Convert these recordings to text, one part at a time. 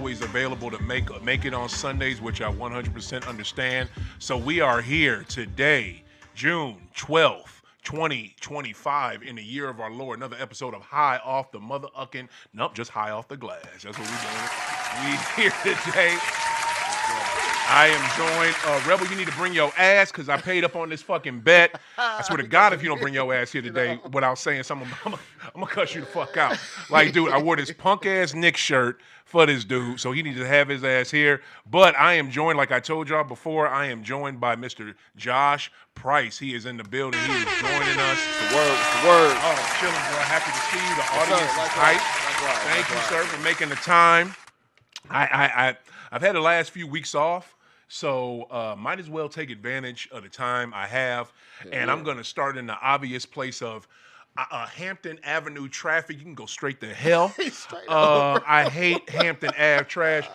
always available to make it on Sundays, which I 100% understand. So we are here today, June 12th. 2025 in the year of our Lord. Another episode of High Off the Mother-ucking. Nope, just High Off the Glass. That's what we're doing. We here today. I am joined. Rebel, you need to bring your ass because I paid up on this fucking bet. I swear to God, if you don't bring your ass here today without saying something, I'm going to cuss you the fuck out. Like, dude, I wore this punk-ass Knicks shirt for this dude, so he needs to have his ass here. But I am joined, like I told y'all before, I am joined by Mr. Josh Price. He is in the building. He is joining us. It's the word. Oh, chilling, bro. Happy to see you. The audience is tight. Thank you, sir, for making the time. I've had the last few weeks off, so might as well take advantage of the time I have. And I'm going to start in the obvious place of Hampton Avenue traffic. You can go straight to hell. I hate Hampton Ave trash.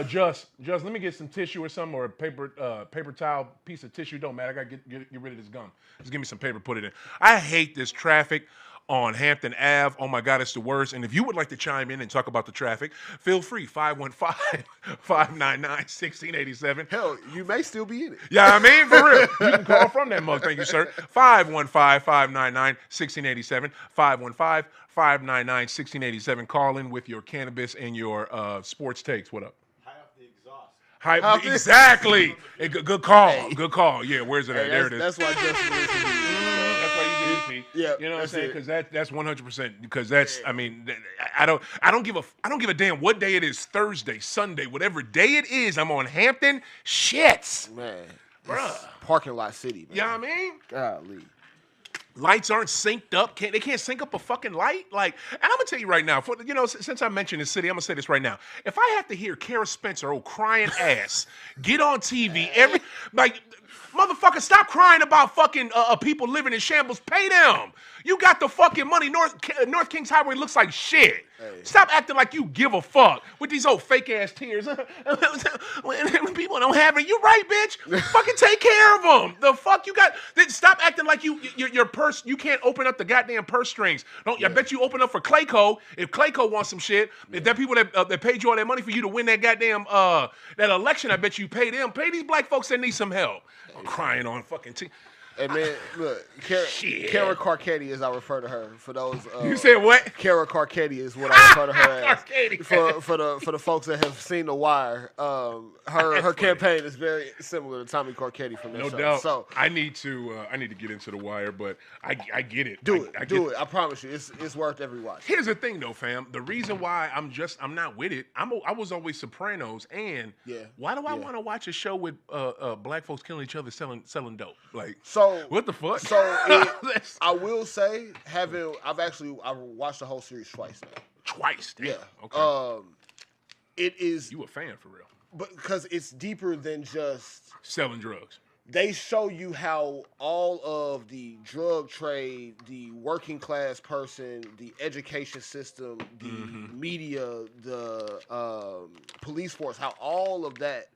Just let me get some tissue or something, or a paper towel, piece of tissue. Don't matter. I got to get rid of this gum. Just give me some paper, put it in. I hate this traffic on Hampton Ave. Oh my God, it's the worst. And if you would like to chime in and talk about the traffic, feel free. 515-599-1687. Hell, you may still be in it. Yeah, I mean, for real. You can call from that mug. Thank you, sir. 515-599-1687. 515-599-1687. Call in with your cannabis and your sports takes. What up? Exactly. Hey, good call. Hey. Good call. Yeah, where's it at? There it is. That's why Justin is here. That's why you get EP. Yeah, you know what I'm saying? Because that's 100%. Because that's, I mean, I don't give a damn what day it is. Thursday, Sunday, whatever day it is. I'm on Hampton. Shits, man, bruh. Parking lot city, man. You know what I mean? Golly. Lights aren't synced up. They can't sync up a fucking light. Like, and I'm gonna tell you right now, since I mentioned the city, I'm gonna say this right now. If I have to hear Kara Spencer, old crying ass, get on TV motherfucker, stop crying about fucking people living in shambles. Pay them. You got the fucking money. North Kings Highway looks like shit. Hey. Stop acting like you give a fuck with these old fake ass tears. When people don't have it, you right, bitch. Fucking take care of them. The fuck you got? Stop acting like your purse. You can't open up the goddamn purse strings. Don't. Yeah. I bet you open up for Clayco if Clayco wants some shit. Yeah. If that people that paid you all that money for you to win that goddamn that election, I bet you pay them. Pay these black folks that need some help. I'm crying on fucking TV. Hey man, look, Kara Carcetti, as I refer to her. For those, you said what? Kara Carcetti is what I refer to her as. For the folks that have seen The Wire, her campaign is very similar to Tommy Carcetti from that show. No doubt. So I need to get into The Wire, but I get it. Do it. I promise you, it's worth every watch. Here's the thing, though, fam. The reason why I'm not with it. I was always Sopranos, and why do I want to watch a show with black folks killing each other selling dope? Like so. What the fuck? So I will say, I watched the whole series twice now. Twice? Damn. Yeah. Okay. It is. You a fan for real? But because it's deeper than just selling drugs. They show you how all of the drug trade, the working class person, the education system, the media, the police force, how all of that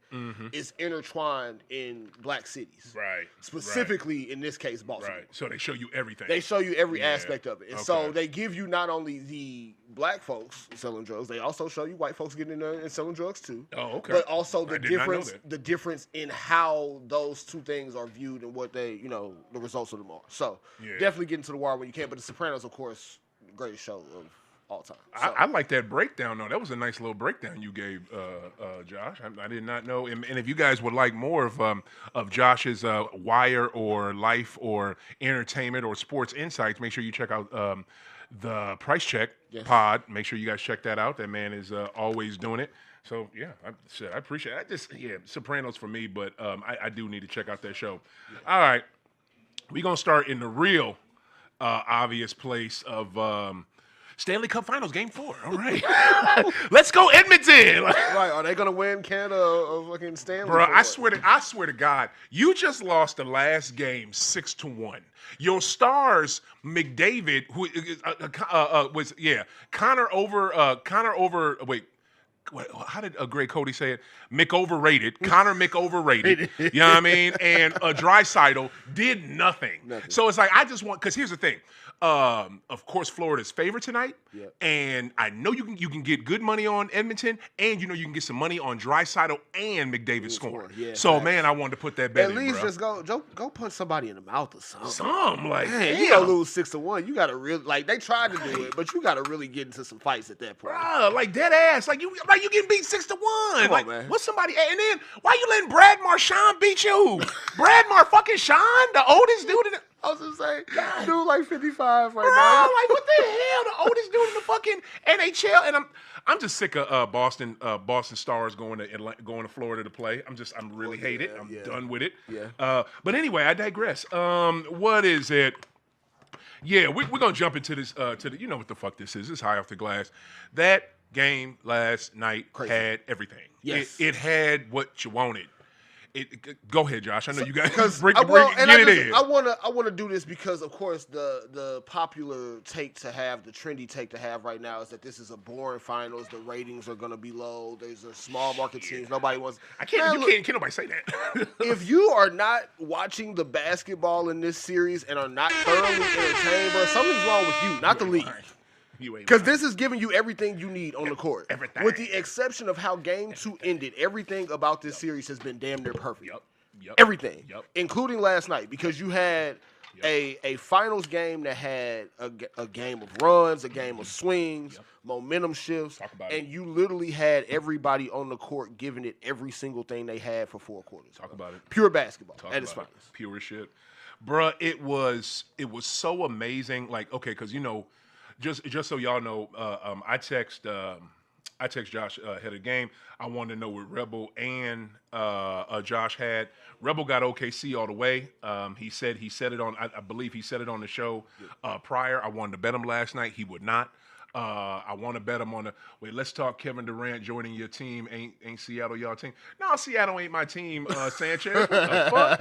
is intertwined in black cities. Right. Specifically, in this case, Baltimore. Right. So they show you everything. They show you every aspect of it. And so they give you not only the black folks selling drugs, they also show you white folks getting in there and selling drugs too. Oh, okay. But also the difference in how those two things are viewed and what they, the results of them are. So definitely get into The Wire when you can. But The Sopranos, of course, the greatest show of all time. So. I like that breakdown, though. That was a nice little breakdown you gave, Josh. I did not know. And if you guys would like more of Josh's Wire or life or entertainment or sports insights, make sure you check out the Price Check pod. Make sure you guys check that out. That man is always doing it. So, I appreciate it. Sopranos for me, but I do need to check out that show. Yeah. All right. We're going to start in the real obvious place of Stanley Cup Finals, Game 4. All right. Let's go Edmonton. Right. Are they going to win Canada or fucking Stanley? Bro, I swear to God, you just lost the last game 6-1. Your stars, McDavid, who was Connor over, how did Greg Cody say it? McOverrated. Connor McOverrated. You know what I mean? And Draisaitl did nothing. So it's like, I just want, because here's the thing. Of course, Florida's favorite tonight. Yep. And I know you can get good money on Edmonton, and you can get some money on Draisaitl and McDavid scoring. Yeah, so, man, I wanted to put that bet in, least just go punch somebody in the mouth or something. Like, man, you gonna lose 6-1. You gotta really, like, they tried to do it, but you gotta really get into some fights at that point. Bruh, like, dead ass. Like, you getting beat 6-1. Come like, on, man. What's somebody, and then, why you letting Brad Marchand beat you? Brad fucking Sean, the oldest dude in the... I was just saying, dude, like 55 right now. Like, what the hell? The oldest dude in the fucking NHL, and I'm just sick of Boston Stars going to Florida to play. I'm really hate it. I'm done with it. Yeah. But anyway, I digress. What is it? Yeah, we're gonna jump into this. You know what the fuck this is? This is high off the glass. That game last night had everything. Yes. It had what you wanted. Go ahead, Josh. I know you guys get it in. I want to do this because, of course, the popular take to have, the trendy take to have right now is that this is a boring finals. The ratings are going to be low. There's a small market teams. Nobody wants. Can't nobody say that. If you are not watching the basketball in this series and are not thoroughly entertained, bro, something's wrong with you, not the league. Because this is giving you everything you need on the court. Everything. With the exception of how Game 2 ended, everything about this series has been damn near perfect. Yep. Everything. Yep. Including last night, because you had a finals game that had a game of runs, a game of swings, momentum shifts, and you literally had everybody on the court giving it every single thing they had for 4 quarters. Talk about it. Pure basketball at its finest. Pure shit. Bruh, it was so amazing. Like, okay, because, just so y'all know, I text Josh ahead of the game. I wanted to know what Rebel and Josh had. Rebel got OKC all the way. He said it on. I believe he said it on the show prior. I wanted to bet him last night. He would not. I want to bet him on the wait. Let's talk Kevin Durant joining your team. Ain't Seattle y'all team? No, Seattle ain't my team. Sanchez, what the fuck?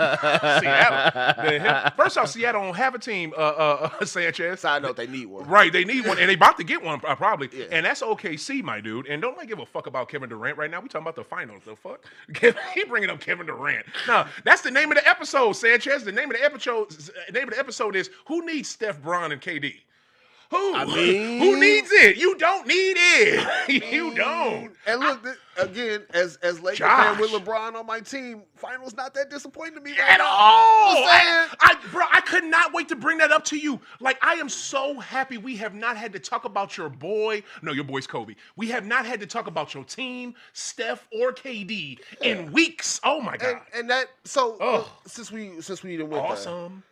Seattle. The hell? First off, Seattle don't have a team. Sanchez. Side note, they need one. Right, they need one, and they about to get one probably. Yeah. And that's OKC, my dude. And don't give a fuck about Kevin Durant right now. We talking about the finals. The fuck? He bringing up Kevin Durant. No, that's the name of the episode, Sanchez. The name of the episode is Who Needs Steph, Bron, and KD? Who? I mean, who needs it? You don't need it. You don't. And look, again, as Lakers fan with LeBron on my team, finals not that disappointing to me right at now. all. I could not wait to bring that up to you. Like, I am so happy we have not had to talk about your boy. No, your boy's Kobe. We have not had to talk about your team, Steph or KD, in weeks. Oh my God. And that since we didn't win awesome.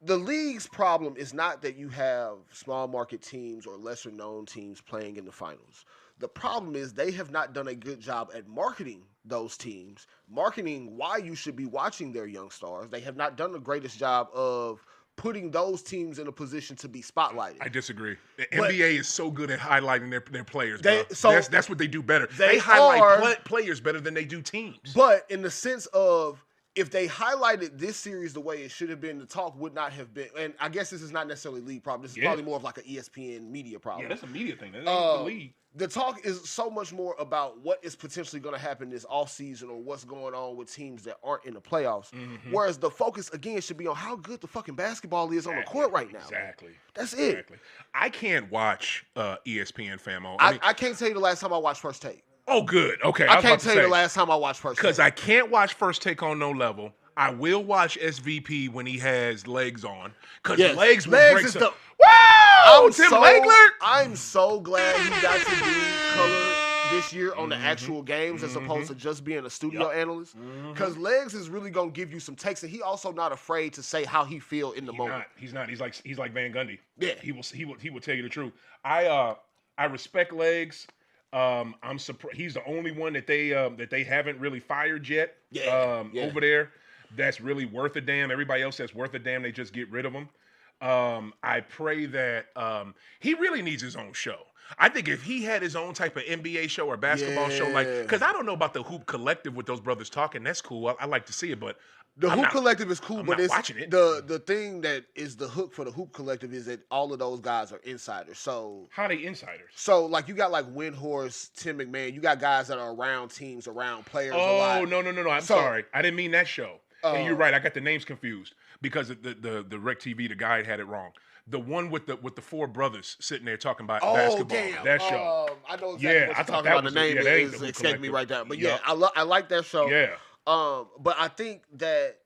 The league's problem is not that you have small market teams or lesser known teams playing in the finals. The problem is they have not done a good job at marketing those teams, marketing why you should be watching their young stars. They have not done the greatest job of putting those teams in a position to be spotlighted. I disagree. The NBA is so good at highlighting their players. That's what they do better. They highlight players better than they do teams. But in the sense of, if they highlighted this series the way it should have been, the talk would not have been. And I guess this is not necessarily a league problem. This is probably more of like an ESPN media problem. Yeah, that's a media thing. That ain't the league. The talk is so much more about what is potentially going to happen this offseason or what's going on with teams that aren't in the playoffs. Mm-hmm. Whereas the focus, again, should be on how good the fucking basketball is on the court right now. Exactly. That's it. I can't watch ESPN, Famo. I can't tell you the last time I watched First Take. Oh, good. Okay. I can't tell you the last time I watched First Take. Because I can't watch First Take on no level. I will watch SVP when he has legs on. Because legs is the... Wow! Tim Legler! I'm so glad he got to do color this year on the actual games as opposed to just being a studio analyst. Because Legs is really going to give you some takes, and he also not afraid to say how he feel in the moment. He's not. He's like Van Gundy. Yeah. He will tell you the truth. I respect Legs. I'm surprised he's the only one that they haven't really fired yet. Over there. That's really worth a damn. Everybody else that's worth a damn, they just get rid of him. I pray that he really needs his own show. I think if he had his own type of NBA show or basketball show, because I don't know about the Hoop Collective with those brothers talking, that's cool. I like to see it, but The I'm Hoop not- Collective is cool, I'm but not it's watching it. the thing that is the hook for the Hoop Collective is that all of those guys are insiders. So How are they insiders? So, like, you got, like, Windhorst, Tim McMahon. You got guys that are around teams, around players a Oh, lot. no. I'm sorry. I didn't mean that show. And you're Oh. right. I got the names confused because of the Rec TV, the guy had it wrong. The one with the four brothers sitting there talking about basketball. Damn. That show. I know exactly Yeah, what I you're thought talking that about. was The name that ain't is the Hoop escaping me Collective. right now. But Yup. yeah, I like that show. Yeah. But I think that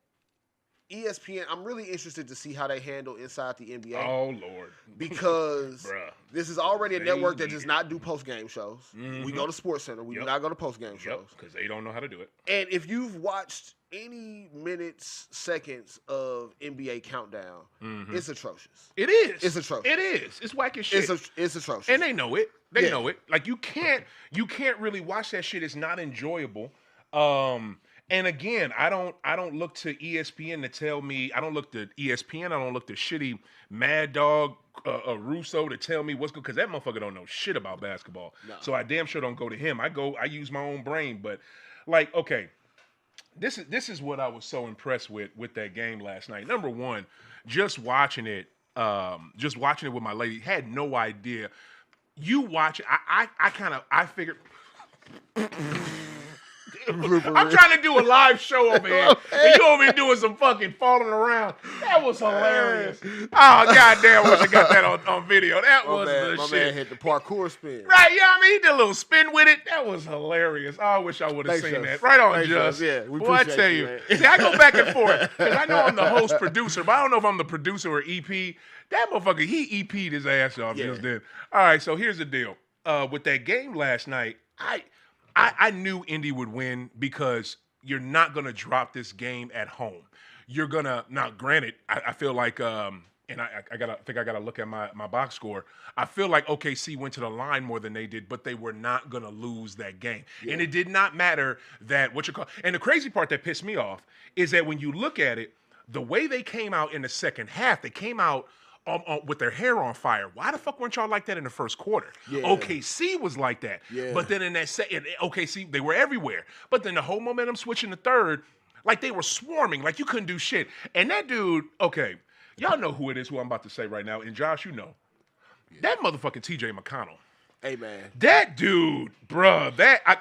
ESPN, I'm really interested to see how they handle inside the NBA. Oh, Lord. Because Bruh. this is already a They network that need does it. not do post-game shows. We go to Sports Center. We do not go to post-game shows. Because they don't know how to do it. And if you've watched any minutes, seconds of NBA Countdown, it's atrocious. It is. It's atrocious. It is. It's whack as shit. It's atrocious. And they know it. They Yeah. know it. Like you can't really watch that shit. It's not enjoyable. And again, I don't look to ESPN to tell me. I don't look to ESPN. I don't look to shitty Mad Dog Russo to tell me what's good, because that motherfucker don't know shit about basketball. No. So I damn sure don't go to him. I use my own brain. But like, okay, this is what I was so impressed with that game last night. Number one, just watching it with my lady, had no idea. You watch it, I figured. I'm trying to do a live show over here, and you over here doing some fucking falling around. That was hilarious. Oh, goddamn, I wish I got that on video. That was the my shit. man hit the parkour spin. Right, yeah, I mean, he did a little spin with it. That was hilarious. Oh, I wish I would have seen that. Right on, Just. Yeah, we Boy, I appreciate tell you, you. man. See, I go back and forth, because I know I'm the host producer, but I don't know if I'm the producer or EP. That motherfucker, he EP'd his ass off just then. All right, so here's the deal. With that game last night, I knew Indy would win because you're not going to drop this game at home. You're going to, now granted, I feel like, and I think I got to look at my box score. I feel like OKC went to the line more than they did, but they were not going to lose that game. Yeah. And it did not matter that and the crazy part that pissed me off is that when you look at it, the way they came out in the second half, they came out with their hair on fire. Why the fuck weren't y'all like that in the first quarter? Yeah. OKC was like that. Yeah. But then in that second, OKC, they were everywhere. But then the whole momentum switch in the third, like they were swarming, like you couldn't do shit. And that dude, okay, y'all know who it is, who I'm about to say right now. And Josh, you know. Yeah. That motherfucking TJ McConnell. Hey, man. That dude, bruh,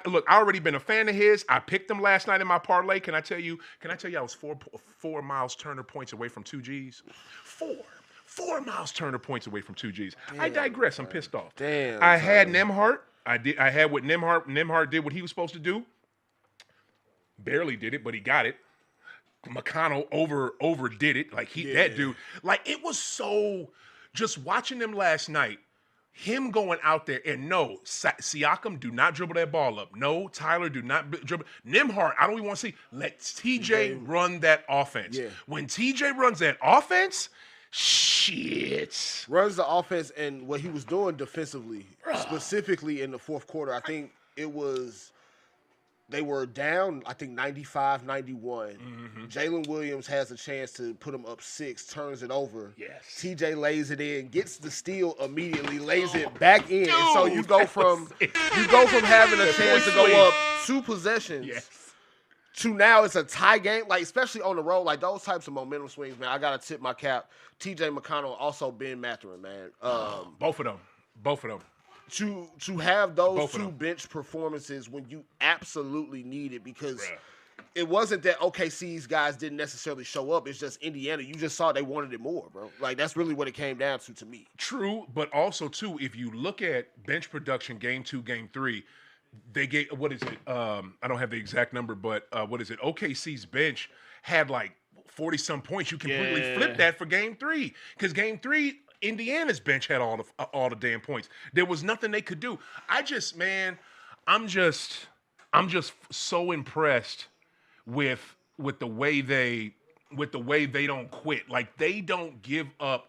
look, I already been a fan of his. I picked him last night in my parlay. Can I tell you I was 4 Miles Turner points away from 2 Gs? 4 Miles Turner points away from 2 Gs. Damn, I digress. I'm pissed off. Damn. I had Nembhard. I had what Nembhard did what he was supposed to do. Barely did it, but he got it. McConnell overdid it. Like that dude. Like it was so. Just watching them last night. Him going out there and no, Siakam, do not dribble that ball up. No, Tyler, do not dribble. Nembhard, I don't even want to see. Let TJ run that offense. Yeah. When TJ runs that offense, shit. Runs the offense, and what he was doing defensively, specifically in the fourth quarter, I think it was, they were down, I think, 95-91. Jalen Williams has a chance to put them up 6, turns it over. Yes. TJ lays it in, gets the steal immediately, lays it back in. Dude, so you go from having a chance to go up 2 possessions to now it's a tie game. Like, especially on the road, like those types of momentum swings, man. I gotta tip my cap. TJ McConnell, also Ben Mathurin, man. Both of them. To have those 2 bench performances when you absolutely need it, because it wasn't that OKC's guys didn't necessarily show up. It's just Indiana. You just saw they wanted it more, bro. Like, that's really what it came down to me. True, but also, too, if you look at bench production, game 2, game 3, they gave, what is it? I don't have the exact number, but what is it? OKC's bench had like 40-some points. You completely flipped that for game 3. Because game 3, Indiana's bench had all the damn points. There was nothing they could do. I'm just so impressed with the way they don't quit. Like they don't give up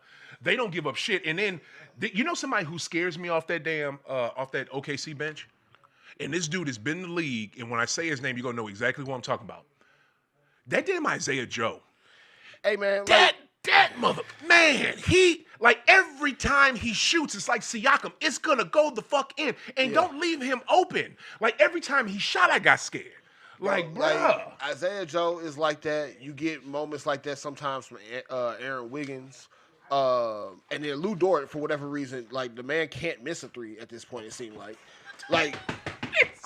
shit. And then you know somebody who scares me off that OKC bench? And this dude has been in the league, and when I say his name, you're gonna know exactly who I'm talking about. That damn Isaiah Joe. Hey man, that mother man, he like every time he shoots, it's like Siakam, it's gonna go the fuck in, and don't leave him open. Like every time he shot, I got scared. Like, bruh. Isaiah Joe is like that. You get moments like that sometimes from Aaron Wiggins. And then Lou Dort, for whatever reason, like the man can't miss a three at this point, it seemed like.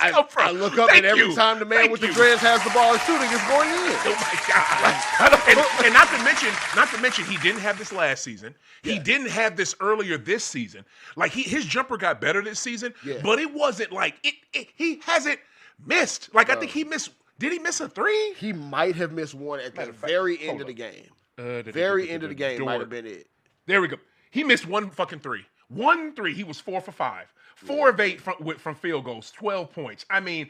I look up and every time the man with the dreads has the ball shooting, it's going in. Oh my God! and not to mention, he didn't have this last season. He didn't have this earlier this season. Like his jumper got better this season, but it wasn't like it. He hasn't missed. Like I think he missed. Did he miss a three? He might have missed one at the very end of the game. Very end of the game might have been it. There we go. He missed one fucking three. 1 3. He was 4 for 5. 4 of 8 from field goals. 12 points. I mean,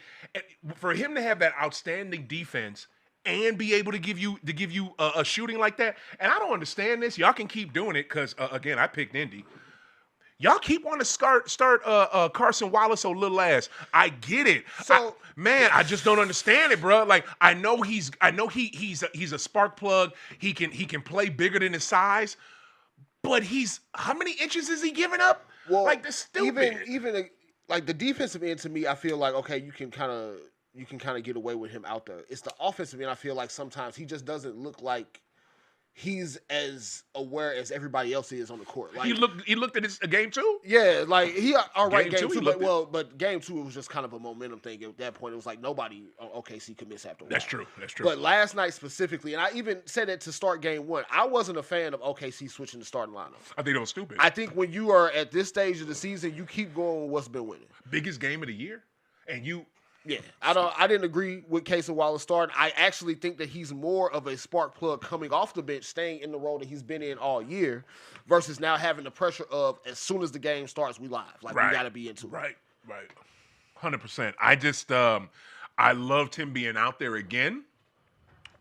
for him to have that outstanding defense and be able to give you a shooting like that, and I don't understand this. Y'all can keep doing it because again, I picked Indy. Y'all keep wanting to start Carson Wallace or little ass. I get it. So I just don't understand it, bro. Like I know he's a spark plug. He can play bigger than his size. But how many inches is he giving up? Well, like that's stupid. Even like the defensive end to me, I feel like okay, you can kind of get away with him out there. It's the offensive end. I feel like sometimes he just doesn't look like he's as aware as everybody else is on the court. Like he looked at his game 2? Yeah, like he all right game two, but game 2 it was just kind of a momentum thing. At that point, it was like nobody on OKC could miss after a while. That's true. But last night specifically, and I even said it to start game 1, I wasn't a fan of OKC switching the starting lineup. I think it was stupid. I think when you are at this stage of the season, you keep going with what's been winning. Biggest game of the year, and you. Yeah, I didn't agree with Casey Wallace starting. I actually think that he's more of a spark plug coming off the bench, staying in the role that he's been in all year, versus now having the pressure of as soon as the game starts, we live. Like we got to be into it. Right. 100%. I just I loved him being out there again.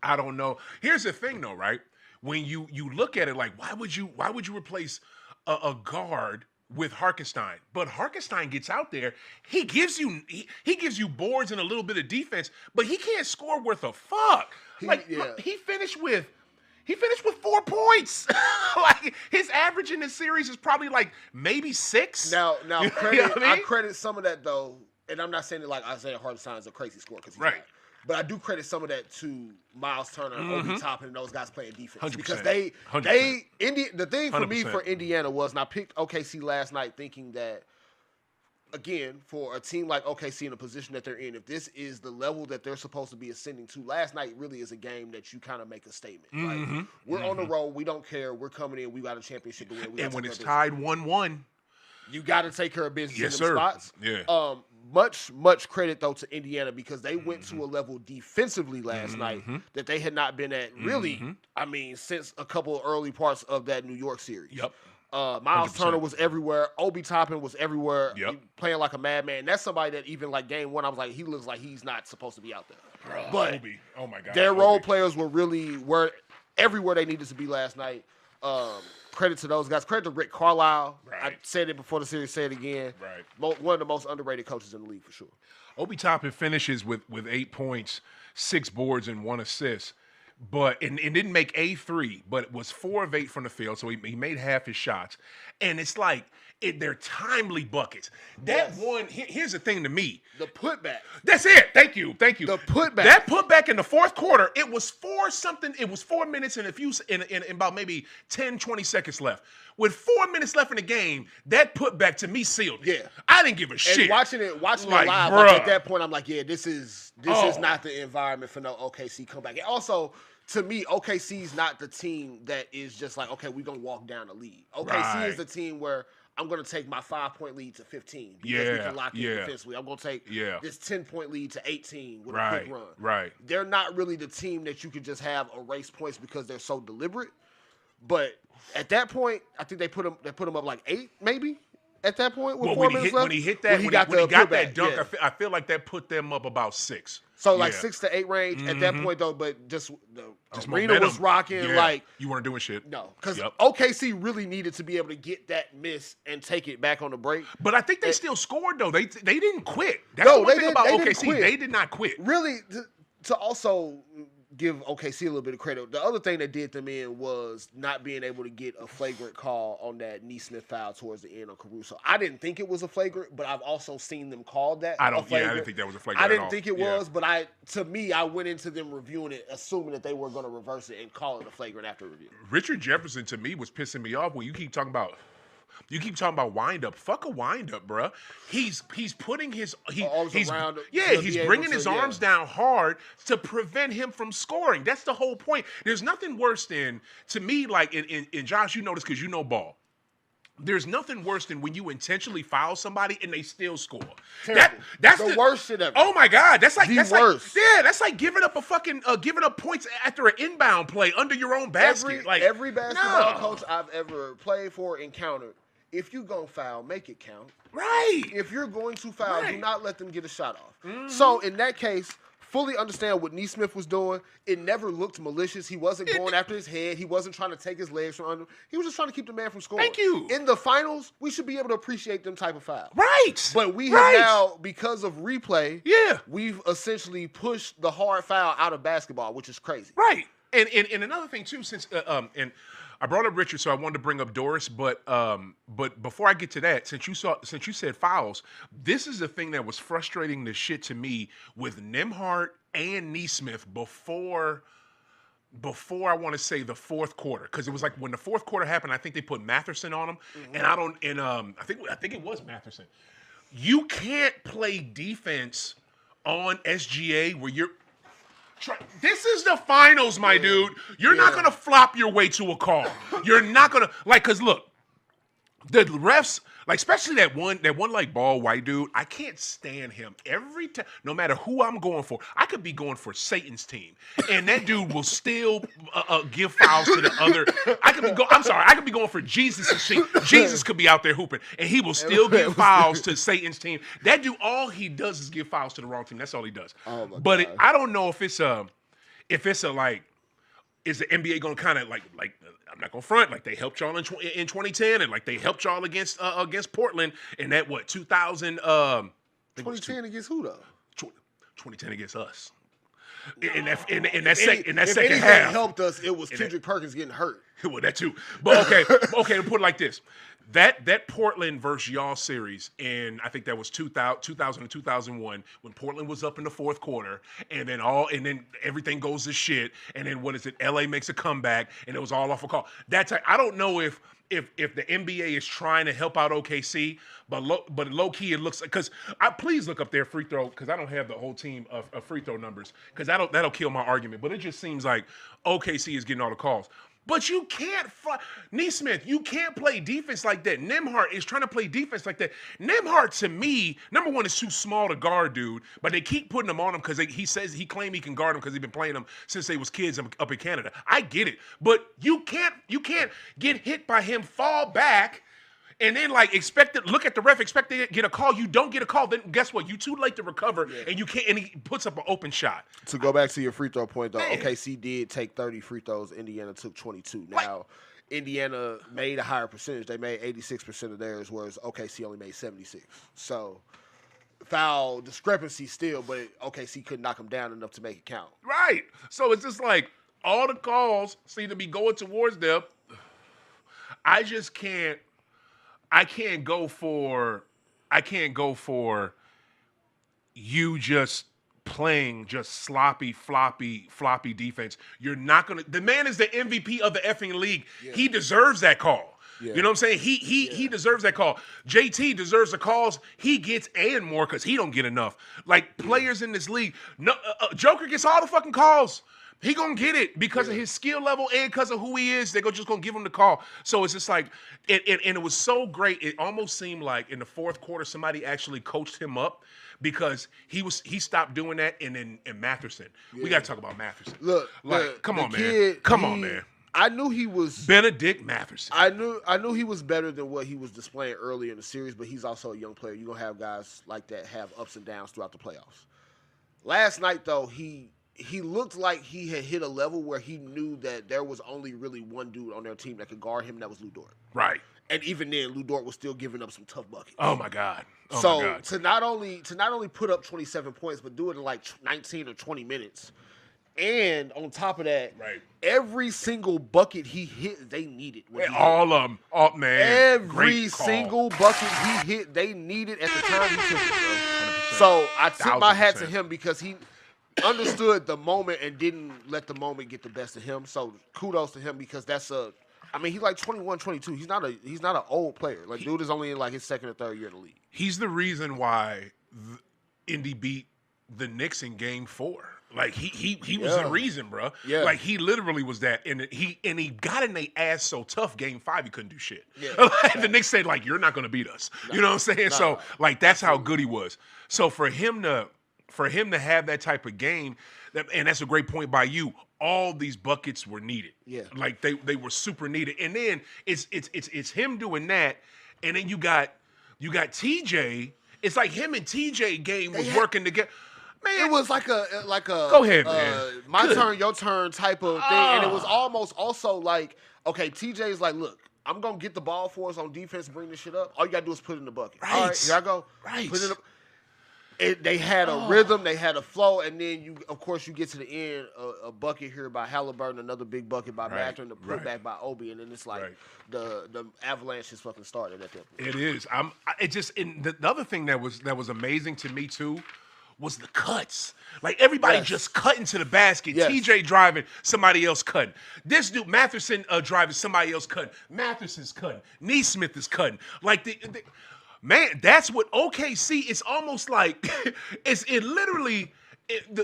I don't know. Here's the thing, though, right? When you look at it, like why would you replace a guard with Hartenstein? But Hartenstein gets out there, he gives you boards and a little bit of defense, but he can't score worth a fuck. He finished with 4 points. Like his average in this series is probably like maybe 6. Now credit, you know what I mean? I credit some of that though, and I'm not saying it like Isaiah Hartenstein is a crazy scorer because he's not. But I do credit some of that to Miles Turner, Obi Toppin, and those guys playing defense 100%. because the thing for me for Indiana was, and I picked OKC last night thinking that, again, for a team like OKC in the position that they're in, if this is the level that they're supposed to be ascending to, last night really is a game that you kind of make a statement. Like, we're on the road, we don't care, we're coming in, we got a championship to win. And when it's tied 1-1, you got to take care of business yes, in them sir. spots. Yeah. Much credit, though, to Indiana because they went to a level defensively last night that they had not been at really, I mean, since a couple of early parts of that New York series. Yep. Miles 100%. Turner was everywhere. Obi Toppin was everywhere, playing like a madman. That's somebody that even like game 1, I was like, he looks like he's not supposed to be out there. Bro, but Obi. Oh my God, their role players were everywhere they needed to be last night. Credit to those guys. Credit to Rick Carlisle. Right. I said it before the series, say it again. Right. One of the most underrated coaches in the league for sure. Obi Toppin finishes with 8 points, 6 boards, and 1 assist. But and didn't make a 3, but it was 4 of 8 from the field, so he made half his shots. And it's like they're timely buckets. That one, here's the thing to me. The putback. That's it. Thank you. The putback. That putback in the fourth quarter, it was 4 minutes and in about maybe 10, 20 seconds left. With 4 minutes left in the game, that putback to me sealed it. Yeah. I didn't give a shit. And watching it live, like, at that point, I'm like, yeah, this is not the environment for no OKC comeback. And also, to me, OKC's not the team that is just like, okay, we're going to walk down the lead. OKC is the team where I'm going to take my 5-point lead to 15 because we can lock in defensively. I'm going to take this 10-point lead to 18 with a quick run. Right. They're not really the team that you could just have erase points because they're so deliberate. But at that point, I think they put them up like 8, maybe. At that point, with 4 minutes left, when he hit that, when he got that dunk, I feel like that put them up about 6. So like 6 to 8 range at that point, though. But just arena was rocking. Yeah. Like you weren't doing shit. No, because OKC really needed to be able to get that miss and take it back on the break. But I think they still scored though. They didn't quit. That's the one thing about OKC. They did not quit. Really, to also give OKC a little bit of credit. The other thing that did them in was not being able to get a flagrant call on that Neesmith foul towards the end on Caruso. I didn't think it was a flagrant, but I've also seen them call that I a flagrant. didn't think that was a flagrant. I at didn't all. think it was, but I went into them reviewing it, assuming that they were going to reverse it and call it a flagrant after review. Richard Jefferson to me was pissing me off when you keep talking about. You keep talking about wind up. Fuck a wind up, bruh. He's putting his he's around he's bringing his arms down hard to prevent him from scoring. That's the whole point. There's nothing worse than, to me, like in Josh, you know this because you know ball. There's nothing worse than when you intentionally foul somebody and they still score. That's the worst shit ever. Oh my God, that's worst. Like, that's like giving up giving up points after an inbound play under your own basket. Every basketball coach I've ever played for encountered. If you gonna foul, make it count. Right. If you're going to foul, do not let them get a shot off. Mm-hmm. So in that case, fully understand what Neesmith was doing. It never looked malicious. He wasn't going after his head. He wasn't trying to take his legs from under him. He was just trying to keep the man from scoring. Thank you. In the finals, we should be able to appreciate them type of fouls. Right. But we have now, because of replay, we've essentially pushed the hard foul out of basketball, which is crazy. Right. And another thing too, since and I brought up Richard, so I wanted to bring up Doris, but before I get to that, since you said fouls, this is the thing that was frustrating the shit to me with Nembhard and Neesmith before I want to say the fourth quarter, because it was like when the fourth quarter happened, I think they put Mathurin on him, and I think it was Mathurin. You can't play defense on SGA where you're. This is the finals, my dude. You're not going to flop your way to a call. You're not going to, because look, the refs, especially that one like bald white dude, I can't stand him. Every time, no matter who I'm going for, I could be going for Satan's team, and that dude will still give fouls to the other. I could be going for Jesus' team. Jesus could be out there hooping, and he will still give fouls to Satan's team. That dude, all he does is give fouls to the wrong team. That's all he does. Oh my God. I don't know if it's is the NBA going to kind of like I'm not going to front, like they helped y'all in 2010 and like they helped y'all against Portland in that 2000 2010 against who though? 2010 against us. In that second anything half helped us, it was Kendrick Perkins getting hurt. Well, that too. But okay, to put it like this. That Portland versus y'all series, and I think that was 2000 and 2001 when Portland was up in the fourth quarter, and then everything goes to shit, and then what is it? LA makes a comeback, and it was all off a call. I don't know if the NBA is trying to help out OKC, but low key it looks like, because please look up their free throw, because I don't have the whole team of free throw numbers, because that'll kill my argument. But it just seems like OKC is getting all the calls. But you can't, Neesmith, you can't play defense like that. Nembhard is trying to play defense like that. Nembhard, to me, number one, is too small to guard, dude. But they keep putting him on him because he claimed he can guard him because he's been playing him since they was kids up in Canada. I get it, but you can't get hit by him, fall back, and then look at the ref, expect to get a call. You don't get a call, then guess what? You too late to recover, and you can't. And he puts up an open shot. To go back to your free throw point, though, OKC did take 30 free throws. Indiana took 22. Now, Indiana made a higher percentage. They made 86% of theirs, whereas OKC only made 76. So, foul discrepancy still, but OKC couldn't knock them down enough to make it count. Right. So it's just like all the calls seem to be going towards them. I just can't. I can't go for you just playing just sloppy, floppy defense. You're not gonna. The man is the MVP of the effing league. Yeah. He deserves that call. Yeah. You know what I'm saying? He deserves that call. JT deserves the calls he gets and more because he don't get enough. Like players in this league, no, Joker gets all the fucking calls. He gonna get it because of his skill level and because of who he is. They're just gonna give him the call. So it's just like, and it was so great. It almost seemed like in the fourth quarter somebody actually coached him up because he stopped doing that. And then Mathurin, we gotta talk about Mathurin. Look, come on, man. I knew he was Benedict Mathurin. I knew he was better than what he was displaying earlier in the series, but he's also a young player. You're gonna have guys like that have ups and downs throughout the playoffs. Last night though, he looked like he had hit a level where he knew that there was only really one dude on their team that could guard him, and that was Lou Dort. Right. And even then, Lou Dort was still giving up some tough buckets. Oh my God. To not only put up 27 points, but do it in like 19 or 20 minutes, And on top of that, Right. every single bucket he hit, they needed. All of them. Oh, man. Every Great call. single bucket he hit, they needed at the time he took it, bro. So I tip my hat to him because he understood the moment and didn't let the moment get the best of him. So kudos to him because he's like 21, 22. He's not an old player. Like, dude is only in like his second or third year in the league. He's the reason why Indy beat the Knicks in Game 4. Like he was the reason, bro. Yeah. Like he literally was that, and he got in their ass so tough. Game 5, he couldn't do shit. Yeah. The Knicks said like, "You're not gonna beat us." You know what I'm saying? So like that's how good he was. So for him to have that type of game, and that's a great point by you. All these buckets were needed. Yeah. Like they were super needed. And then it's him doing that, and then you got TJ. It's like him and TJ game was working together. Man, it was like a go ahead, man. My turn, your turn type of thing, and it was almost also like, okay, TJ's like, look, I'm gonna get the ball for us on defense, bring this shit up. All you gotta do is put it in the bucket. Right. All right, here I go. Right. Put it in they had a rhythm, they had a flow, and then you get to the end, a bucket here by Halliburton, another big bucket by Mathurin, the putback by Obi, and then it's like the avalanche has fucking started at that point. It is. The other thing that was amazing to me too was the cuts. Like everybody just cutting to the basket. Yes. TJ driving, somebody else cutting. This dude Mathurin driving, somebody else cutting. Matherson's cutting. Neesmith is cutting. Like man, that's what OKC. It's almost like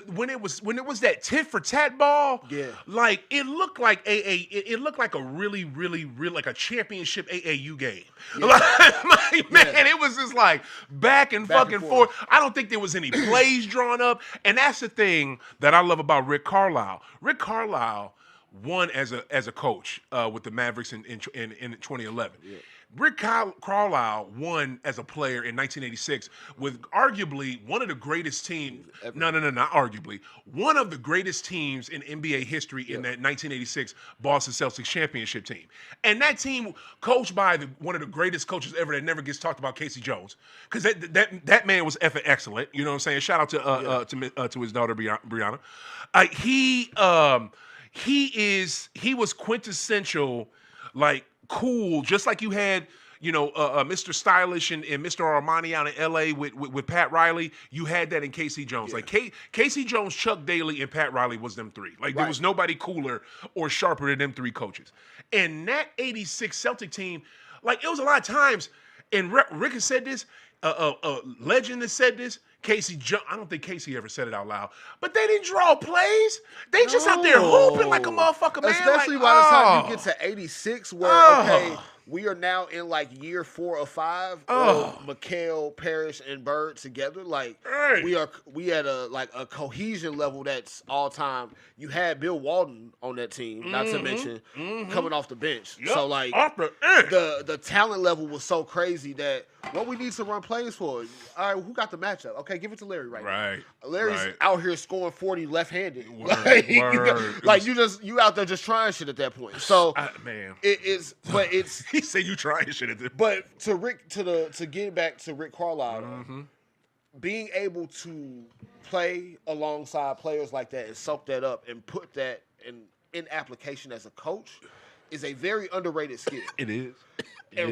when it was that tit for tat ball. Yeah. Like it looked like it looked like a really like a championship AAU game. Yeah. Man, it was just like back and forth. I don't think there was any plays drawn up, and that's the thing that I love about Rick Carlisle. Rick Carlisle won as a coach with the Mavericks in 2011. Yeah. Rick Carlisle won as a player in 1986 with arguably one of the greatest teams. No, not arguably. One of the greatest teams in NBA history in that 1986 Boston Celtics championship team. And that team coached by one of the greatest coaches ever that never gets talked about, Casey Jones. Because that man was effing excellent. You know what I'm saying? Shout out to his daughter, Brianna. He was quintessential, like, cool, just like you had, Mr. Stylish and Mr. Armani out in L.A. with Pat Riley. You had that in Casey Jones. Yeah. Like Casey Jones, Chuck Daly, and Pat Riley was them three. Like there was nobody cooler or sharper than them three coaches. And that 86 Celtic team, like it was a lot of times, and Rick has said this, a legend has said this, I don't think Casey ever said it out loud, but they didn't draw plays. They just out there hooping like a motherfucker, man. Especially by the time you get to 86, where, we are now in like year 4 or 5 of McHale, Parrish, and Bird together. Like we at a cohesion level that's all time. You had Bill Walton on that team, not to mention coming off the bench. Yep. So like the talent level was so crazy that what we need to run plays for. All right, who got the matchup? Okay, give it to Larry now. Larry's out here scoring 40 left-handed. You out there just trying shit at that point. So man, it's he said you trying shit at this. But to get back to Rick Carlisle, being able to play alongside players like that and soak that up and put that in application as a coach is a very underrated skill. It is.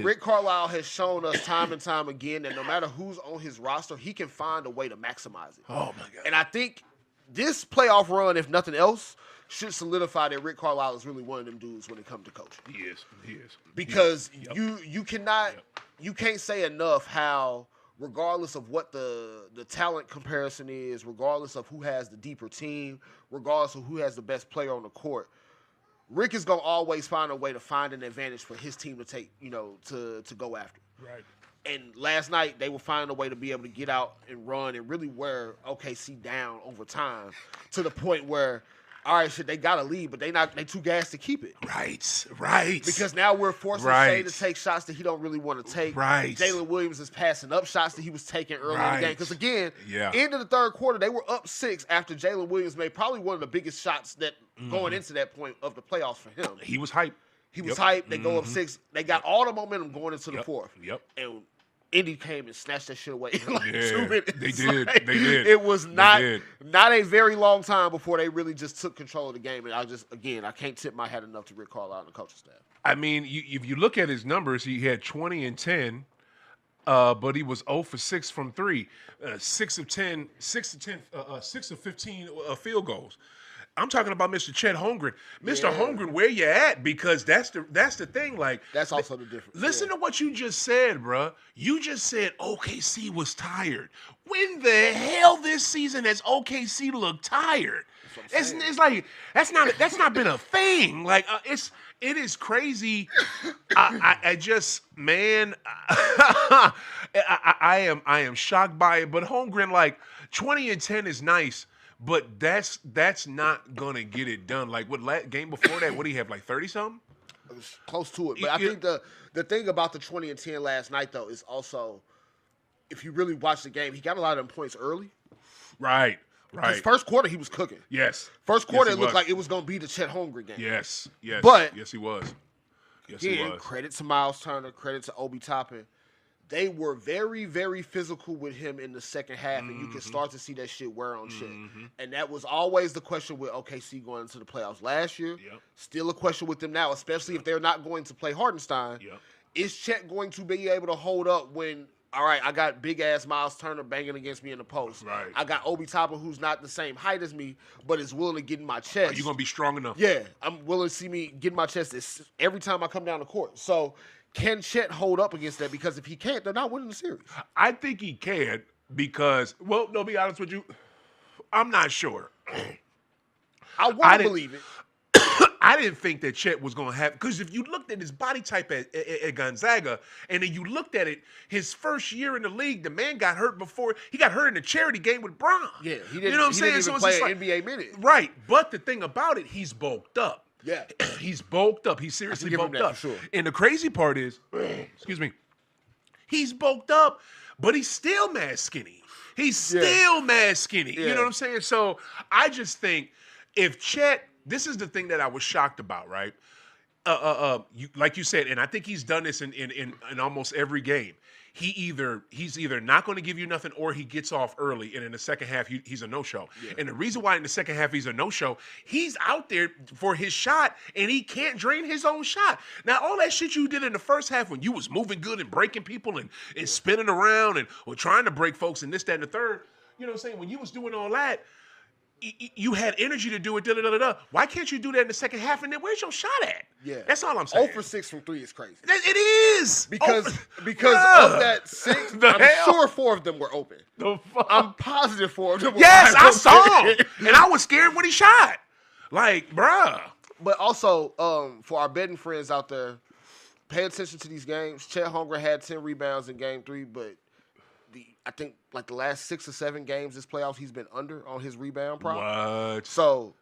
Rick Carlisle has shown us time and time again that no matter who's on his roster, he can find a way to maximize it. Oh, my God. And I think this playoff run, if nothing else, should solidify that Rick Carlisle is really one of them dudes when it comes to coaching. He is. Because you can't say enough how, regardless of what the talent comparison is, regardless of who has the deeper team, regardless of who has the best player on the court, Rick is going to always find a way to find an advantage for his team to take, to go after. Right. And last night, they were finding a way to be able to get out and run and really wear OKC down over time to the point where, all right, shit, they got to lead, but they too gassed to keep it. Right. Because now we're forcing Shea to take shots that he don't really want to take. Right. Jalen Williams is passing up shots that he was taking early in the game. Because, again, end of the third quarter, they were up 6 after Jalen Williams made probably one of the biggest shots that going into that point of the playoffs for him. He was hyped. He was hyped. They go up 6. They got all the momentum going into the fourth. Yep. And Indy came and snatched that shit away in like Yeah, 2 minutes. they did. Like, They did. It was not did. a very long time before they really just took control of the game. And I can't tip my hat enough to Rick Carlisle and the coaching staff. I mean, if you look at his numbers, he had 20 and 10, but he was 0 for 6 from 3, 6 of 15 field goals. I'm talking about Mr. Chet Holmgren. Mr. Holmgren, where you at? Because that's the thing. Like, that's also the difference. Listen to what you just said, bruh. You just said OKC was tired. When the hell this season has OKC looked tired? It's like that's not been a thing. Like it is crazy. I just, man, I am shocked by it. But Holmgren, like 20 and 10 is nice. But that's not gonna get it done. Like what game before that? What do you have? Like 30 something? It was close to it. But I think the thing about the 20 and 10 last night though is also, if you really watch the game, he got a lot of them points early. Right. His first quarter he was cooking. Yes. First quarter it looked like it was gonna be the Chet Holmgren game. Yes. But yes he was. Yes again, he was. Credit to Miles Turner. Credit to Obi Toppin. They were very, very physical with him in the second half, and you can start to see that shit wear on Chet. And that was always the question with OKC going into the playoffs last year. Yep. Still a question with them now, especially if they're not going to play Hardenstein. Yep. Is Chet going to be able to hold up when, all right, I got big-ass Miles Turner banging against me in the post. Right. I got Obi Toppin, who's not the same height as me, but is willing to get in my chest. Are you going to be strong enough? Yeah, I'm willing to see me get in my chest every time I come down the court. So can Chet hold up against that? Because if he can't, they're not winning the series. I think he can because, well, no, be honest with you, I'm not sure. I want to believe it. I didn't think that Chet was going to have, because if you looked at his body type at Gonzaga, and then you looked at it, his first year in the league, the man got hurt before. He got hurt in the charity game with Bron. Yeah, he didn't. You know what I'm saying? Didn't even play an NBA minute. Right, but the thing about it, he's bulked up. Yeah. He's bulked up. He's seriously bulked up. For sure. And the crazy part is, excuse me, he's bulked up, but he's still mad skinny. He's still mad skinny. Yeah. You know what I'm saying? So I just think if Chet, this is the thing that I was shocked about, right? Like you said, and I think he's done this in almost every game. He's either not going to give you nothing or he gets off early, and in the second half he's a no-show. Yeah. And the reason why in the second half he's a no-show, he's out there for his shot and he can't drain his own shot. Now all that shit you did in the first half when you was moving good and breaking people and spinning around and or trying to break folks and this, that, and the third, you know what I'm saying? When you was doing all that, you had energy to do it. Why can't you do that in the second half? And then where's your shot at? Yeah, that's all I'm saying. 0 for 6 from 3 is crazy. It is because of that 6. I'm sure 4 of them were open. The fuck? I'm positive 4 of them were yes, I open. saw him, and I was scared when he shot. Like, bruh. But also, for our betting friends out there, pay attention to these games. Chet Holmgren had 10 rebounds in Game 3, but I think like the last 6 or 7 games this playoffs, he's been under on his rebound prop. What? So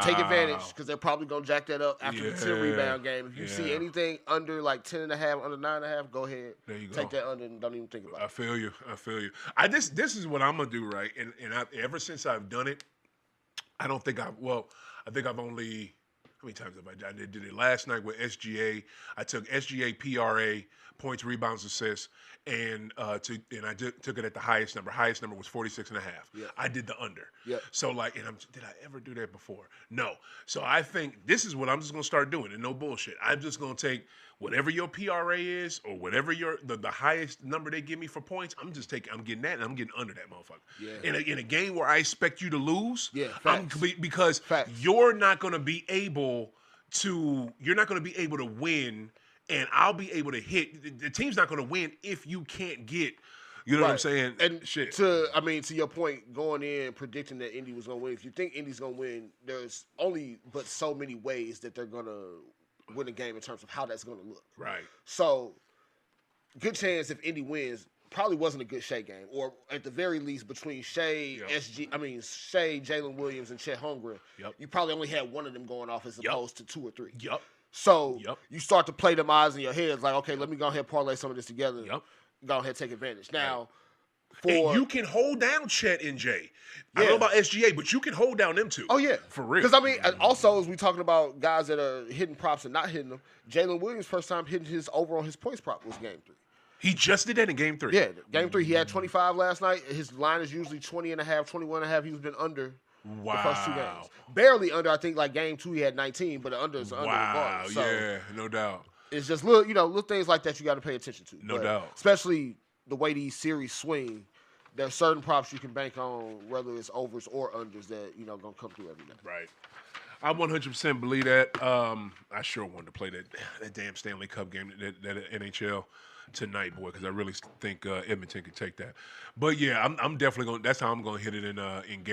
take advantage because they're probably going to jack that up after the 10 rebound game. If you see anything under like 10.5, under 9.5, go ahead. There you go. Take that under and don't even think about it. I feel you. This is what I'm going to do, right? And ever since I've done it, I think I've only, how many times have I did it last night with SGA. I took SGA PRA, points, rebounds, assists, and I took it at the highest number. Highest number was 46.5. Yeah. I did the under. Yeah. So did I ever do that before? No. So I think this is what I'm just gonna start doing, and no bullshit. I'm just gonna take whatever your PRA is or whatever the highest number they give me for points. I'm getting that, and I'm getting under that motherfucker. Yeah. In a game where I expect you to lose. Yeah. Because you're not gonna be able to win. And I'll be able to hit. The team's not going to win if you can't get. You know what I'm saying? And shit. To your point, going in predicting that Indy was going to win. If you think Indy's going to win, there's only but so many ways that they're going to win a game in terms of how that's going to look. Right. So, good chance if Indy wins. Probably wasn't a good Shea game, or at the very least between Shea, Jalen Williams, and Chet Holmgren. Yep. You probably only had one of them going off as opposed to 2 or 3. Yep. So you start to play them odds in your head, like, okay, let me go ahead and parlay some of this together. Yep. Go ahead and take advantage. Now, and you can hold down Chet and Jay. I don't know about SGA, but you can hold down them two. Oh, yeah. For real. Because, also, as we talking about guys that are hitting props and not hitting them, Jalen Williams' first time hitting his over on his points prop was Game 3. He just did that in Game 3. Yeah, Game 3, he had 25 last night. His line is usually 20.5, 21.5. He's been under the first 2 games. Barely under. I think like Game 2 he had 19, but the under is under regardless. So yeah, no doubt. it's just little things like that you got to pay attention to. No doubt. Especially the way these series swing. There's certain props you can bank on, whether it's overs or unders, that gonna come through every night. Right. I 100% believe that. I sure wanted to play that damn Stanley Cup game, that NHL tonight, boy, because I really think Edmonton could take that. But yeah, I'm definitely going. That's how I'm going to hit it in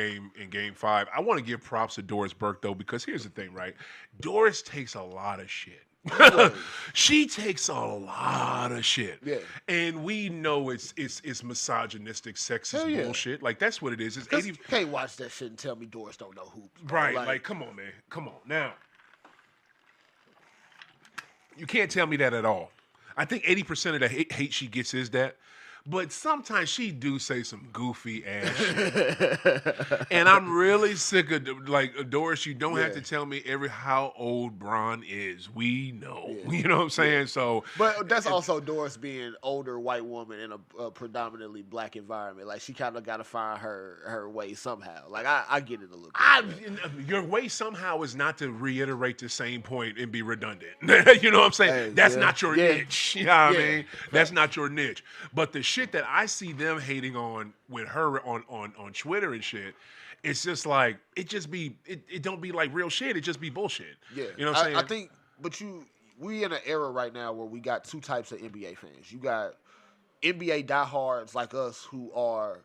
game 5. I want to give props to Doris Burke though, because here's the thing, right? Doris takes a lot of shit. She takes a lot of shit. Yeah. And we know it's misogynistic, sexist bullshit. Like, that's what it is. It's 80. You can't watch that shit and tell me Doris don't know hoops. Right. Like, come on, man. Come on. Now, you can't tell me that at all. I think 80% of the hate she gets is that. But sometimes she do say some goofy ass shit. And I'm really sick of, like, Doris, you don't have to tell me how old Bron is. We know. Yeah. You know what I'm saying? So, but that's also Doris being older white woman in a predominantly black environment. Like, she kind of got to find her way somehow. Like, I get it a little bit. Your way somehow is not to reiterate the same point and be redundant. You know what I'm saying? Hey, that's not your niche. You know what I mean? That's not your niche. But the shit that I see them hating on with her on Twitter and shit, it's just like it don't be like real shit. It just be bullshit. Yeah, you know what I'm saying? I think, but we in an era right now where we got 2 types of NBA fans. You got NBA diehards like us who are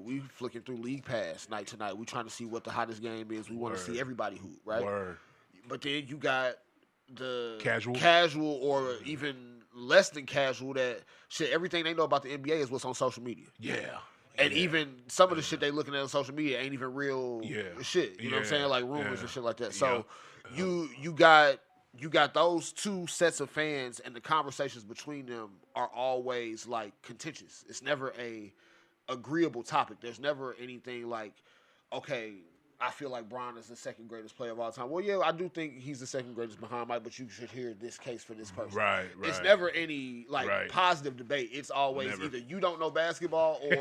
we flicking through League Pass night to night. We trying to see what the hottest game is. We want to see everybody hoop, right? Word. But then you got the casual or even less than casual that everything they know about the NBA is what's on social media. Yeah. And even some of the shit they looking at on social media ain't even real shit. You know what I'm saying? Like rumors and shit like that. So you got those 2 sets of fans, and the conversations between them are always like contentious. It's never a agreeable topic. There's never anything like, okay, I feel like Bron is the second greatest player of all time. Well, yeah, I do think he's the second greatest behind Mike, but you should hear this case for this person. Right. It's never any positive debate. It's always either you don't know basketball or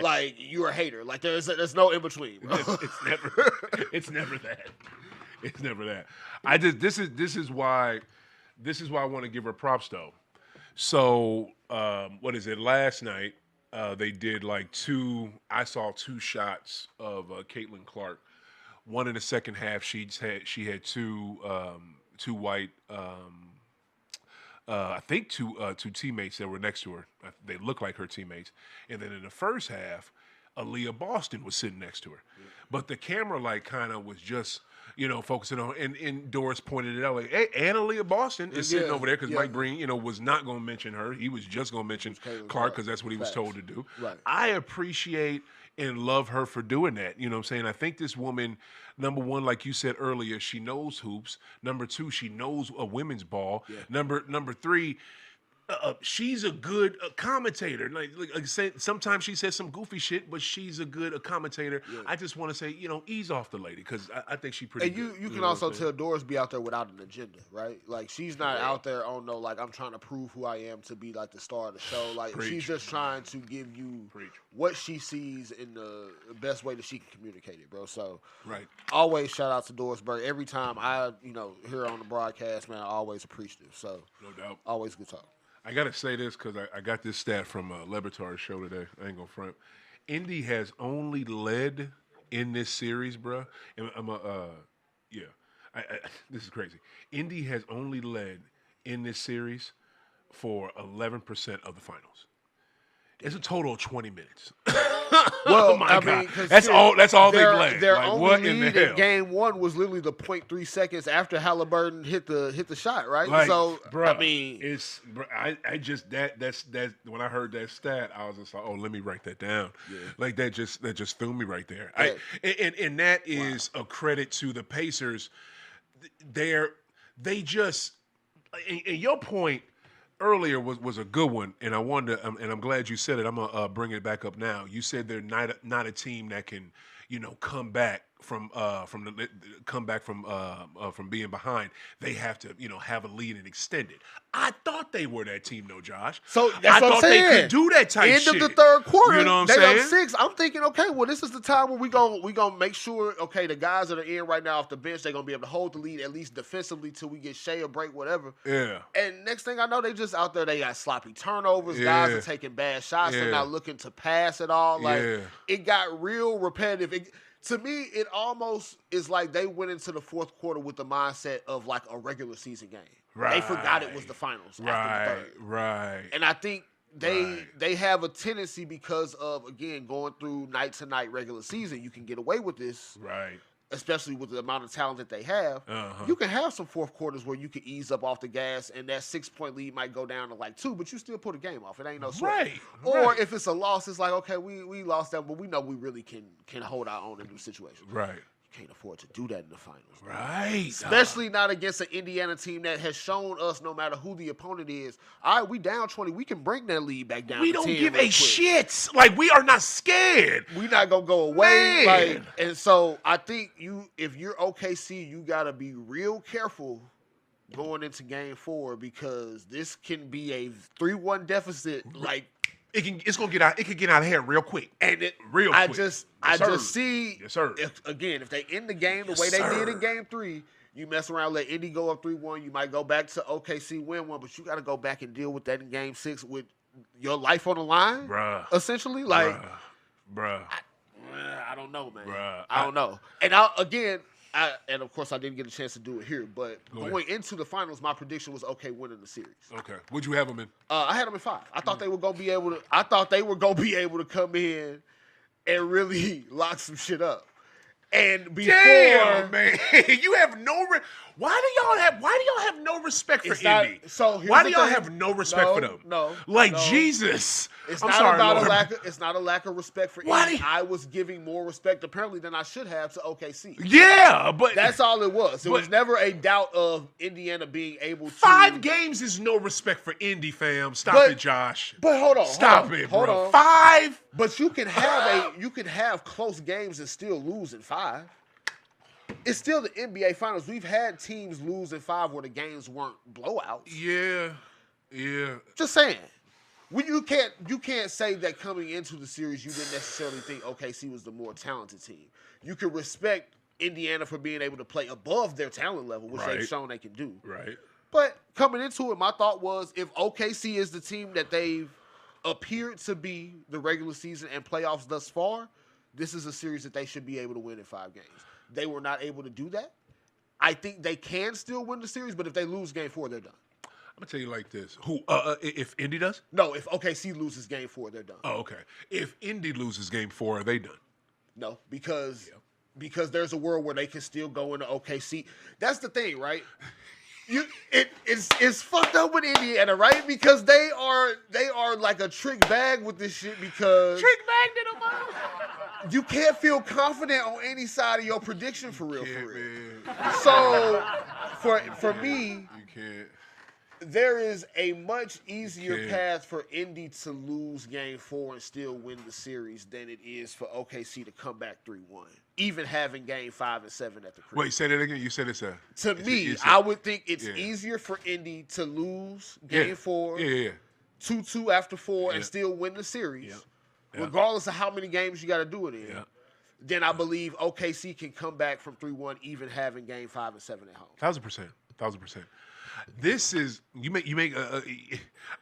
like you're a hater. Like there's no in between. It's never that. It's never that. This is why I want to give her props though. So what is it? Last night. They did I saw 2 shots of Caitlin Clark. One in the second half, she had two white, I think two teammates that were next to her. They looked like her teammates. And then in the first half, Aaliyah Boston was sitting next to her. Yeah. But the camera kind of was just, focusing on, and Doris pointed it out like, hey, and Aaliyah Boston is sitting over there because Mike Breen, was not going to mention her. He was just going to mention Clark because that's what he was told to do. Right. I appreciate and love her for doing that. You know what I'm saying? I think this woman, number one, like you said earlier, she knows hoops. Number 2, she knows a women's ball. Yeah. Number 3, she's a good commentator. Like I said, sometimes she says some goofy shit, but she's a good commentator. Yeah. I just want to say, ease off the lady because I think she's pretty good. And you can also tell Doris be out there without an agenda, right? Like she's not out there on I'm trying to prove who I am to be like the star of the show. Like she's just trying to give you what she sees in the best way that she can communicate it, bro. So always shout out to Doris Burke. Every time I hear her on the broadcast, man, I always appreciative. So no doubt, always good talk. I got to say this because I got this stat from Lebertar's show today. I ain't going to front. Indy has only led in this series, bro. And this is crazy. Indy has only led in this series for 11% of the finals. It's a total of 20 minutes. Well, oh my God. That's all they played. Their only lead in game 1 was literally the 0.3 seconds after Halliburton hit the shot, right? It's I just that's when I heard that stat, I was just like, oh, let me write that down. Yeah. Like that just threw me right there. Yeah. And that is a credit to the Pacers. They just and your point earlier was a good one, and I wanted to, and I'm glad you said it. I'm gonna bring it back up now. You said they're not a team that can, come back from the come back from being behind, they have to have a lead and extend it. I thought they were that team, though, Josh. So that's what I'm thought saying. they could do that type End shit. of the third quarter, You know what I'm they saying? up 6. I'm thinking, okay, well, this is the time where we gonna make sure, okay, the guys that are in right now off the bench, they're gonna be able to hold the lead at least defensively till we get Shea a break, whatever. Yeah. And next thing I know, they just out there. They got sloppy turnovers. Guys are taking bad shots. They're not looking to pass at all. Like it got real repetitive. To me, it almost is like they went into the fourth quarter with the mindset of like a regular season game. Right. They forgot it was the finals after the third. Right. And I think they have a tendency because of, again, going through night-to-night regular season. You can get away with this. Right. Especially with the amount of talent that they have. You can have some fourth quarters where you can ease up off the gas and that 6-point lead might go down to like 2, but you still put a game off. It ain't no sweat. Right. Or if it's a loss, it's like, okay, we lost that, but we know we really can hold our own in these situations. Right. Can't afford to do that in the finals. Right. Especially not against an Indiana team that has shown us, no matter who the opponent is, all right, we down 20. We can bring that lead back down We to don't 10 give real a quick. shit. Like, we are not scared. We not going to go away. Man. Like, and so I think if you're OKC, you got to be real careful going into game 4 because this can be a 3-1 deficit. Like, It's gonna get out. It could get out of hand real quick. And real quick. I just see, yes, sir. If they end the game the way they did in game 3, you mess around, let Indy go up 3-1. You might go back to OKC, win one, but you got to go back and deal with that in game 6 with your life on the line, bruh. Essentially, like, bruh. I don't know, man. Bruh. I don't know. And and of course I didn't get a chance to do it here, but going into the finals, my prediction was winning the series. Okay, would you have them in? I had them in 5. I thought they were gonna be able to. I thought they were gonna be able to come in and really lock some shit up. And before, damn, man, you have no. Why do y'all have no respect for Indy? Why do y'all have no respect for them? No, Jesus. It's I'm not sorry, about Lord. it's not a lack of respect for Indy. I was giving more respect apparently than I should have to OKC. Yeah, but that's all it was. It was never a doubt of Indiana being able to. 5 games is no respect for Indy, fam. Stop it, Josh. But hold on. Stop it, bro. 5. But you can have close games and still lose in 5. It's still the NBA Finals. We've had teams lose in 5 where the games weren't blowouts. Yeah. Just saying. You can't say that coming into the series you didn't necessarily think OKC was the more talented team. You can respect Indiana for being able to play above their talent level, which they've shown they can do. Right. But coming into it, my thought was if OKC is the team that they've appeared to be the regular season and playoffs thus far, this is a series that they should be able to win in 5 games. They were not able to do that. I think they can still win the series, but if they lose game 4, they're done. I'm gonna tell you like this. If Indy does? No, if OKC loses game 4, they're done. Oh, okay. If Indy loses game 4, are they done? No, because there's a world where they can still go into OKC. That's the thing, right? It's fucked up with Indiana, right? Because they are like a trick bag with this shit because trick bagged it them. You can't feel confident on any side of your prediction for real. So for me, you can't. There is a much easier path for Indy to lose game 4 and still win the series than it is for OKC to come back 3-1, even having game 5 and 7 at the crib. Wait, say that again. You said it's a... To me, I would think it's easier for Indy to lose game 4, 2-2 after 4, and still win the series, regardless of how many games you got to do it in. Then I believe OKC can come back from 3-1, even having game 5 and 7 at home. 1,000%. This is you make.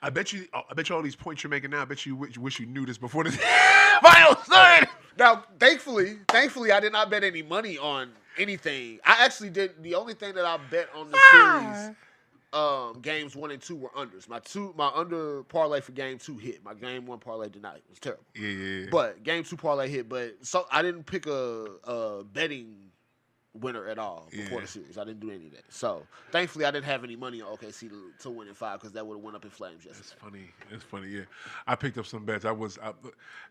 I bet you all these points you're making now. I bet you wish you knew this before the final started. Now, thankfully, I did not bet any money on anything. I actually did. The only thing that I bet on the series, games 1 and 2 were unders. My under parlay for game 2 hit. My game 1 parlay did not. It was terrible. Yeah. But game 2 parlay hit. But so I didn't pick a betting winner at all before the series. I didn't do any of that. So thankfully I didn't have any money on OKC to win in 5 because that would have went up in flames yesterday. It's funny, yeah. I picked up some bets.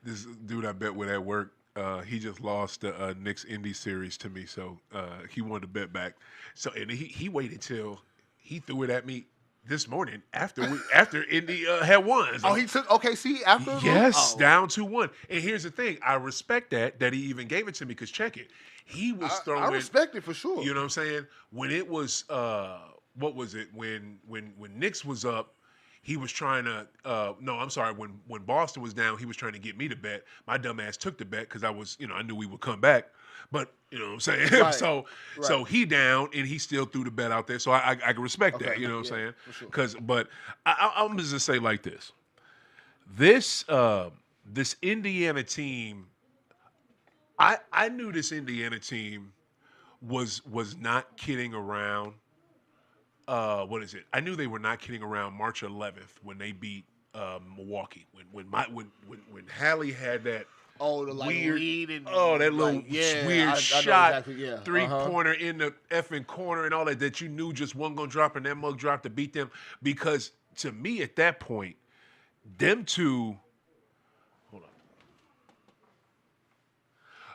This dude I bet with at work, he just lost the Knicks Indy series to me, so he wanted to bet back. So and he waited till he threw it at me this morning after Indy had won. Oh, he took OKC after? Yes, Oh. down 2-1. And here's the thing. I respect that he even gave it to me because check it. He was throwing. I respect it for sure. You know what I'm saying? When it was, what was it? When Knicks was up, he was trying to, no, I'm sorry. When Boston was down, he was trying to get me to bet. My dumb ass took the bet because I knew we would come back. But you know what I'm saying? Right. So he down and he still threw the bet out there. So I can respect that. You know what I'm saying? For sure. But I'm just gonna say like this. This Indiana team, I knew this Indiana team was not kidding around. What is it? I knew they were not kidding around March 11th when they beat Milwaukee. When Hallie had that. Oh, the weird, lead and that little weird shot, exactly, 3-pointer in the effing corner and all that you knew just wasn't going to drop and that mug drop to beat them. Because to me at that point, them two, hold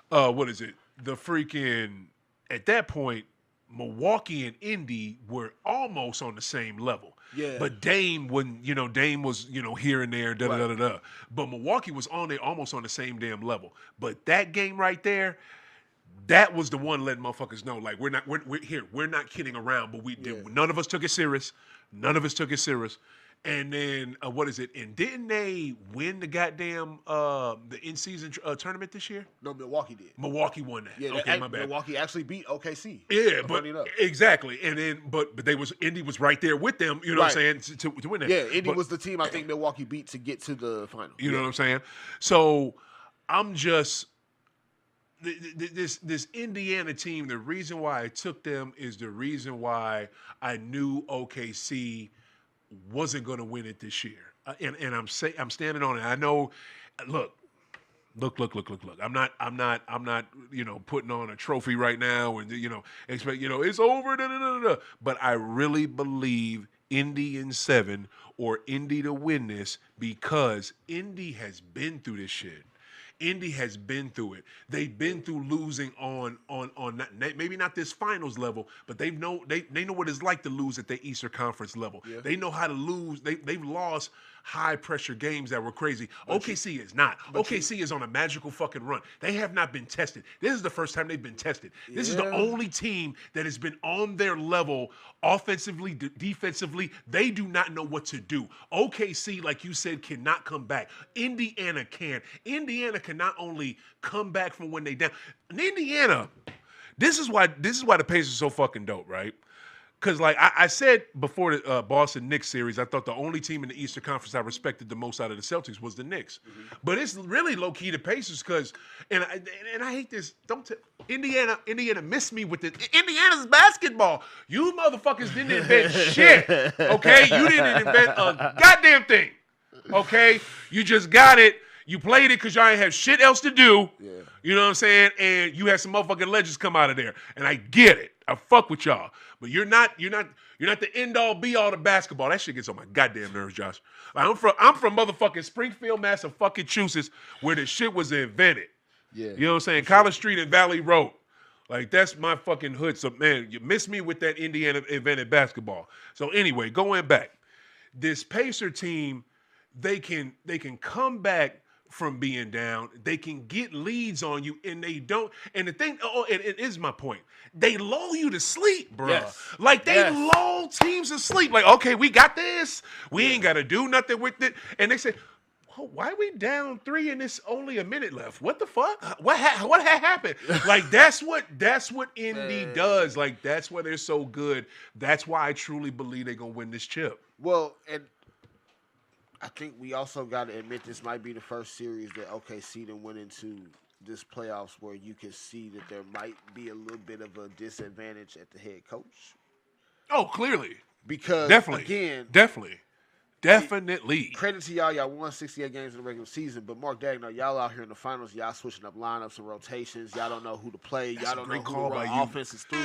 on. What is it? The freaking, at that point, Milwaukee and Indy were almost on the same level. Yeah. But Dame was, here and there, da-da-da-da-da. But Milwaukee was on there almost on the same damn level. But that game right there, that was the one letting motherfuckers know, like, we're not kidding around, but none of us took it serious. None of us took it serious. And then, what is it? And didn't they win the goddamn the in-season tournament this year? No, Milwaukee did. Milwaukee won that. Yeah, okay, my bad. Milwaukee actually beat OKC. Yeah, but exactly. And then, but Indy was right there with them. You know what I'm saying to win that. Yeah, Indy was the team I think Milwaukee beat to get to the final. You know what I'm saying? So I'm just this Indiana team. The reason why I took them is the reason why I knew OKC wasn't going to win it this year, and I'm standing on it. I know. Look. I'm not. Putting on a trophy right now, and expect. It's over. But I really believe Indy in 7 or Indy to win this because Indy has been through this shit. Indy has been through it. They've been through losing on maybe not this finals level, but they know what it's like to lose at the Eastern Conference level. Yeah. They know how to lose. They've lost high pressure games that were crazy. OKC is not. OKC is on a magical fucking run. They have not been tested. This is the first time they've been tested. This is the only team that has been on their level offensively, defensively. They do not know what to do. OKC, like you said, cannot come back. Indiana can. Indiana can not only come back from when they down. In Indiana, this is why the Pacers are so fucking dope, right? Because, like I said before the Boston Knicks series, I thought the only team in the Eastern Conference I respected the most out of the Celtics was the Knicks. Mm-hmm. But it's really low-key the Pacers because, and I hate this, Indiana missed me with this. Indiana's basketball. You motherfuckers didn't invent shit, okay? You didn't invent a goddamn thing, okay? You just got it. You played it because y'all ain't have shit else to do. Yeah. You know what I'm saying? And you had some motherfucking legends come out of there. And I get it. I fuck with y'all. But you're not the end all be all to basketball. That shit gets on my goddamn nerves, Josh. Like, I'm from motherfucking Springfield, Massachusetts, where the shit was invented. Yeah. You know what I'm saying? College Street and Valley Road. Like, that's my fucking hood. So, man, you missed me with that Indiana invented basketball. So anyway, going back, this Pacer team, they can come back from being down. They can get leads on you, and they don't. And the thing, it is my point. They lull you to sleep, bro. Yes. Like, they lull teams to sleep. Like, okay, we got this. We ain't got to do nothing with it. And they say, well, why are we down 3 and it's only a minute left? What the fuck? What had happened? Like, that's what Indy does. Like, that's why they're so good. That's why I truly believe they're going to win this chip. Well, and I think we also got to admit this might be the first series that OKC then went into this playoffs where you can see that there might be a little bit of a disadvantage at the head coach. Oh, clearly. Because, definitely. Credit to y'all. Y'all won 68 games in the regular season, but Mark Dagno, y'all out here in the finals, y'all switching up lineups and rotations. Y'all don't know who to play. Y'all don't know who to run offenses through.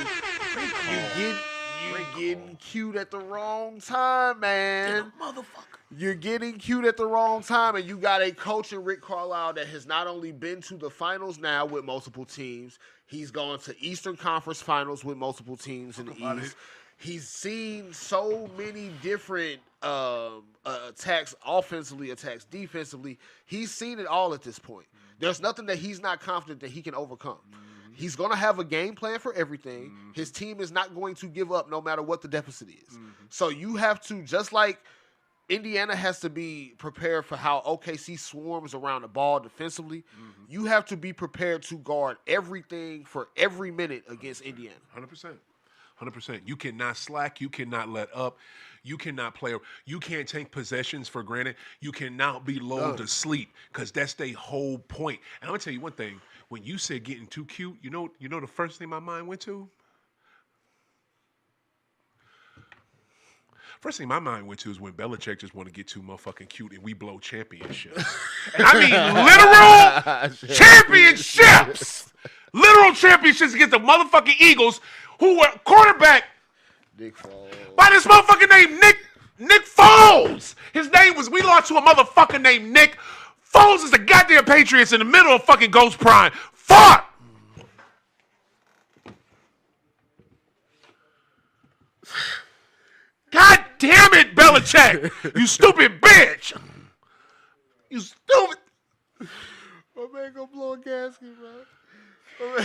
You're getting cued at the wrong time, man. Motherfucker. You're getting cute at the wrong time, and you got a coach in Rick Carlisle that has not only been to the finals now with multiple teams, he's gone to Eastern Conference Finals with multiple teams in the East. He's seen so many different attacks, offensively, attacks defensively. He's seen it all at this point. There's nothing that he's not confident that he can overcome. He's going to have a game plan for everything. His team is not going to give up no matter what the deficit is. So you have to, just like Indiana has to be prepared for how OKC swarms around the ball defensively, you have to be prepared to guard everything for every minute against Indiana. 100%. 100%. You cannot slack. You cannot let up. You cannot play. You can't take possessions for granted. You cannot be lulled to sleep because that's their whole point. And I'm going to tell you one thing. When you said getting too cute, you know the first thing my mind went to? First thing my mind went to is when Belichick just want to get too motherfucking cute and we blow championships. And I mean literal championships. Literal championships against the motherfucking Eagles who were quarterback by this motherfucker named Nick Foles. His name was, we lost to a motherfucker named Nick. Foles is the goddamn Patriots in the middle of fucking Ghost Prime. Fuck! God damn it, Belichick! You stupid bitch! You stupid. My man gonna blow a gasket, bro.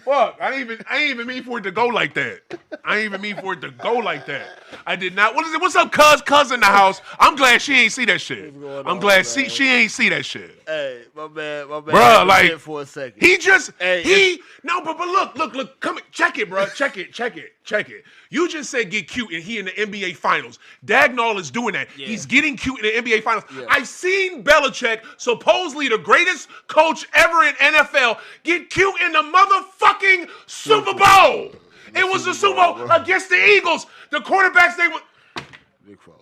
Fuck, I ain't even mean for it to go like that. I ain't even mean for it to go like that. I did not. What is it? What's up, cuz in the house? I'm glad she ain't see that shit. I'm glad she ain't see that shit. Hey, my man. Bruh, like, for a second. He just, no, but look, come check it, bro. Check it. You just said get cute and he in the NBA Finals. Dagnall is doing that. Yeah. He's getting cute in the NBA Finals. Yeah. I've seen Belichick, supposedly the greatest coach ever in NFL, get cute in the motherfucking Super Bowl. It was the Super Bowl against the Eagles. The quarterbacks, they were... Nick Foles.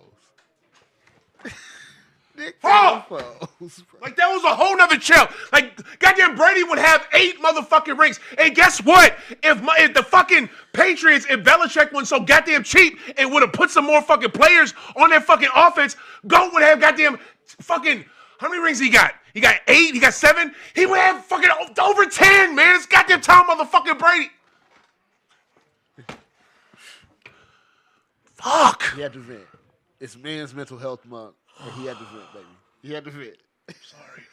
Nick Foles. Like, that was a whole nother chill. Like, goddamn Brady would have 8 motherfucking rings. And guess what? If the fucking Patriots, if Belichick wasn't so goddamn cheap and would have put some more fucking players on their fucking offense, Goat would have goddamn fucking... How many rings he got? He got 8? He got 7? He would have fucking over 10, man. It's goddamn Tom motherfucking Brady. Fuck. He had to vent. It's Men's Mental Health Month, and he had to vent, baby. He had to vent. I'm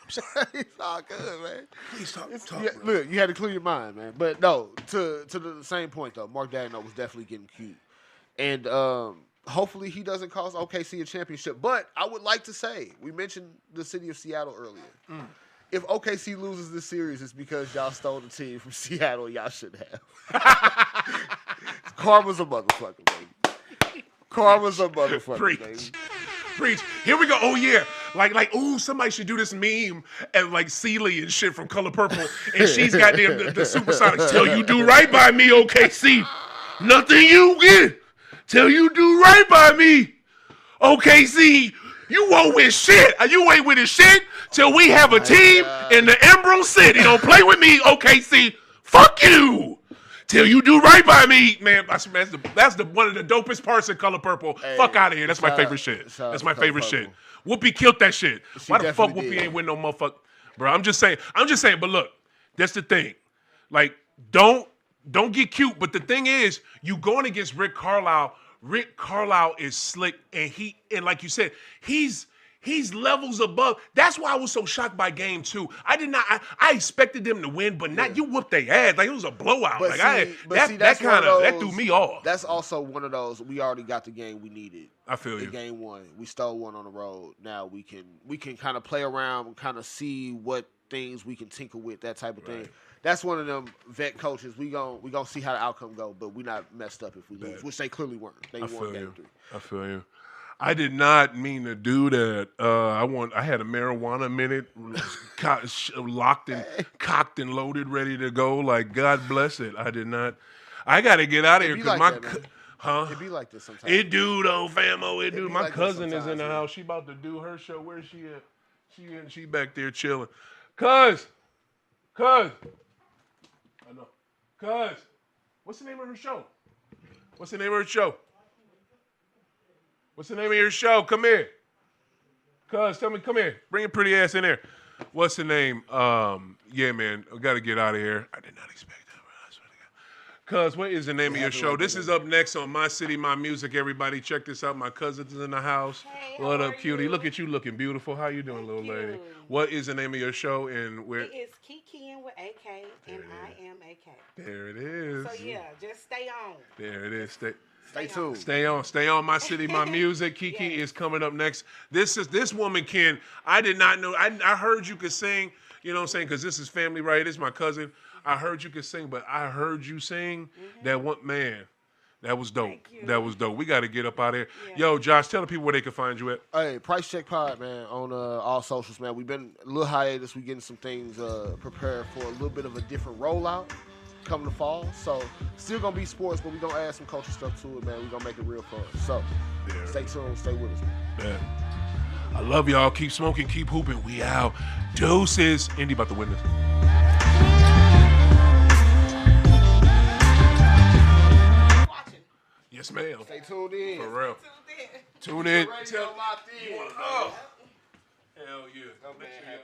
sorry. It's all good, man. Please stop talking. Yeah, look, you had to clear your mind, man. But no, to the same point though, Mark Dagnall was definitely getting cute, and hopefully he doesn't cost OKC a championship. But I would like to say, we mentioned the city of Seattle earlier. If OKC loses this series, it's because y'all stole the team from Seattle. Y'all should have. Karma's a motherfucker, baby. Karma's a motherfucker, baby. Preach. Here we go. Oh, yeah. Like, ooh, somebody should do this meme and like Celie and shit from Color Purple. And she's got the Supersonics. Tell you do right by me, OKC. Nothing you get. Till you do right by me, OKC. You won't win shit. You ain't winning shit till we have a team in the Emerald City. Don't play with me, OKC. Fuck you. Till you do right by me, man. That's the one of the dopest parts of Color Purple. Hey, fuck out of here. That's my favorite shit. That's my favorite shit. Whoopi killed that shit. Why the fuck Whoopi ain't win no motherfucker? Bro, I'm just saying. But look, that's the thing. Like, don't get cute. But the thing is, you going against Rick Carlisle. Rick Carlisle is slick, and like you said, he's levels above. That's why I was so shocked by game 2. I expected them to win, but not you whooped their ass. Like, it was a blowout. But that threw me off. That's also one of those, we already got the game we needed. I feel you. Game 1. We stole one on the road. Now we can kind of play around and kind of see what things we can tinker with, that type of thing. That's one of them vet coaches. We gon' see how the outcome go, but we not messed up if we lose, which they clearly weren't. They won game 3. I feel you. I did not mean to do that. I had a marijuana minute, locked and cocked and loaded, ready to go. Like, God bless it. I did not. I got to get out of here because It be like this sometimes. It do though, famo. It do. My like cousin is in the house. She about to do her show. Where's she at? She back there chilling. Cuz. I know. Cuz. What's the name of her show? What's the name of your show? Come here. Cuz, tell me, come here. Bring your pretty ass in there. What's the name? Yeah, man. I got to get out of here. I did not expect that. I swear to God. Cuz, what is the name of your show? This is up next on My City, My Music. Everybody, check this out. My cousin's in the house. Hey, What how up, are cutie? you? Look at you looking beautiful. How you doing, little lady? you. What is the name of your show and where? It is Kikiing with AK, and I am AK. There it is. So yeah, just stay on. There it is. Stay tuned. Stay on My City, My Music. Kiki Yes. is coming up next. This woman can. I did not know. I heard you could sing. You know what I'm saying? Because this is family, right? This is my cousin. I heard you could sing, but I heard you sing. That one, man. That was dope. Thank you. That was dope. We got to get up out of here. Yeah. Yo, Josh, tell the people where they can find you at. Hey, Price Check Pod, man, on all socials, man. We've been a little hiatus. We getting some things prepared for a little bit of a different rollout coming the fall. So still gonna be sports, but we gonna add some culture stuff to it, man. We gonna make it real fun. So stay tuned, stay with us, man. I love y'all. Keep smoking, keep hooping. We out. Deuces. Indy about to win this. Watching. Yes, ma'am. Stay tuned in. For real. Till then. Tune in. Radio locked in. Oh. Hell yeah. Oh, man.